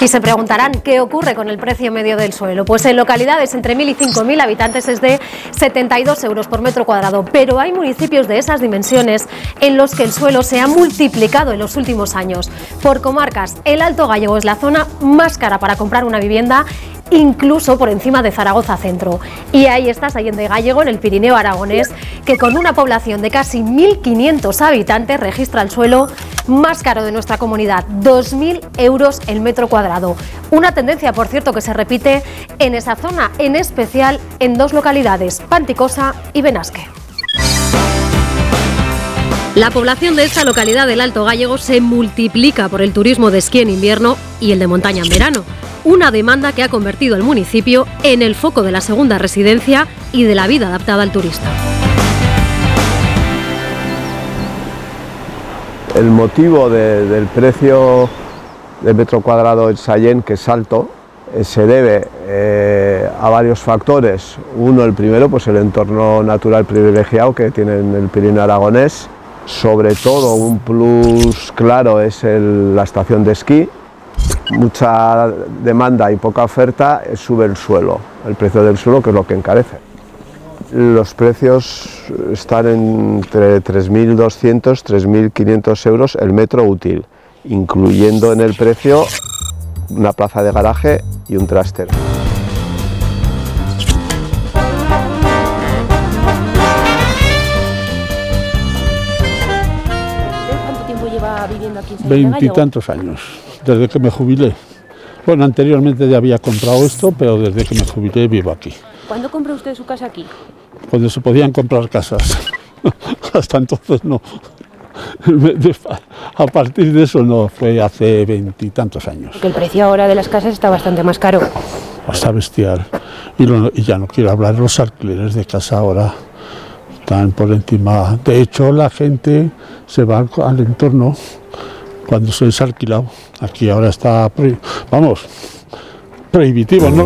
Y se preguntarán qué ocurre con el precio medio del suelo. Pues en localidades entre 1.000 y 5.000 habitantes es de 72 euros por metro cuadrado, pero hay municipios de esas dimensiones en los que el suelo se ha multiplicado en los últimos años. Por comarcas, el Alto Gállego es la zona más cara para comprar una vivienda, incluso por encima de Zaragoza Centro. Y ahí está Sallent de Gállego, en el Pirineo aragonés, que con una población de casi 1.500 habitantes registra el suelo más caro de nuestra comunidad, 2.000 euros el metro cuadrado. Una tendencia, por cierto, que se repite en esa zona, en especial en dos localidades, Panticosa y Benasque. La población de esta localidad del Alto Gállego se multiplica por el turismo de esquí en invierno y el de montaña en verano. Una demanda que ha convertido al municipio en el foco de la segunda residencia y de la vida adaptada al turista. El motivo del precio del metro cuadrado en Sallent, que es alto, se debe a varios factores. Uno, el primero, pues el entorno natural privilegiado que tiene el Pirineo aragonés. Sobre todo, un plus claro es la estación de esquí. Mucha demanda y poca oferta, sube el suelo, el precio del suelo, que es lo que encarece. Los precios están entre 3.200 y 3.500 euros el metro útil, incluyendo en el precio una plaza de garaje y un tráster. ¿Cuánto tiempo lleva viviendo aquí en Sallent de Gállego? 20 y tantos años, desde que me jubilé. Bueno, anteriormente ya había comprado esto, pero desde que me jubilé vivo aquí. ¿Cuándo compró usted su casa aquí? Cuando se podían comprar casas. Hasta entonces no. A partir de eso no, fue hace 20 y tantos años. Porque el precio ahora de las casas está bastante más caro. Hasta bestial. Y ya no quiero hablar de los alquileres de casa ahora. Están por encima. De hecho, la gente se va al entorno cuando se ha alquilado. Aquí ahora está, prohibitivo, ¿no?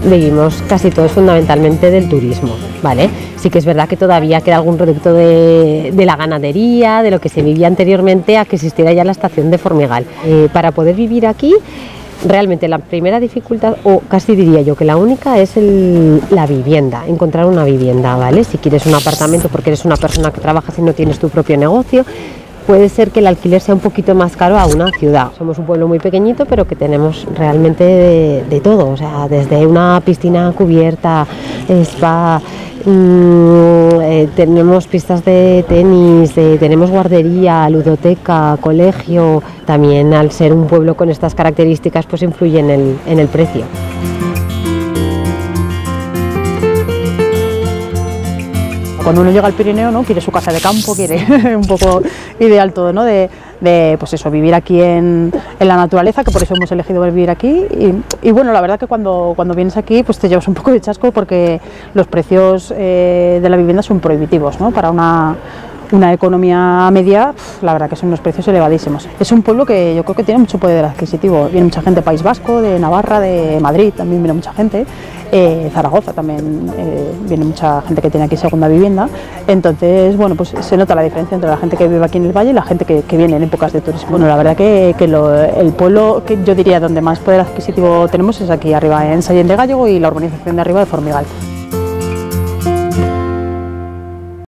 Vivimos casi todos fundamentalmente del turismo, ¿vale? Sí que es verdad que todavía queda algún producto de la ganadería, de lo que se vivía anteriormente a que existiera ya la estación de Formigal. Para poder vivir aquí, realmente la primera dificultad, o casi diría yo que la única, es la vivienda, encontrar una vivienda, ¿vale? Si quieres un apartamento porque eres una persona que trabajas y no tienes tu propio negocio, puede ser que el alquiler sea un poquito más caro a una ciudad. Somos un pueblo muy pequeñito, pero que tenemos realmente de todo, o sea, desde una piscina cubierta, spa, tenemos pistas de tenis, tenemos guardería, ludoteca, colegio. También, al ser un pueblo con estas características, pues influye en el precio. Cuando uno llega al Pirineo, ¿no?, quiere su casa de campo, quiere un poco ideal todo, ¿no?, de pues eso, vivir aquí en la naturaleza, que por eso hemos elegido vivir aquí. Y bueno, la verdad que cuando vienes aquí, pues te llevas un poco de chasco, porque los precios de la vivienda son prohibitivos, ¿no? Para una economía media, la verdad que son unos precios elevadísimos. Es un pueblo que yo creo que tiene mucho poder adquisitivo. Viene mucha gente de País Vasco, de Navarra, de Madrid, también viene mucha gente. Zaragoza también viene mucha gente que tiene aquí segunda vivienda. Entonces, bueno, pues se nota la diferencia entre la gente que vive aquí en el valle y la gente que viene en épocas de turismo. Bueno, la verdad que el pueblo que yo diría donde más poder adquisitivo tenemos es aquí arriba en Sallent de Gállego y la urbanización de arriba de Formigal.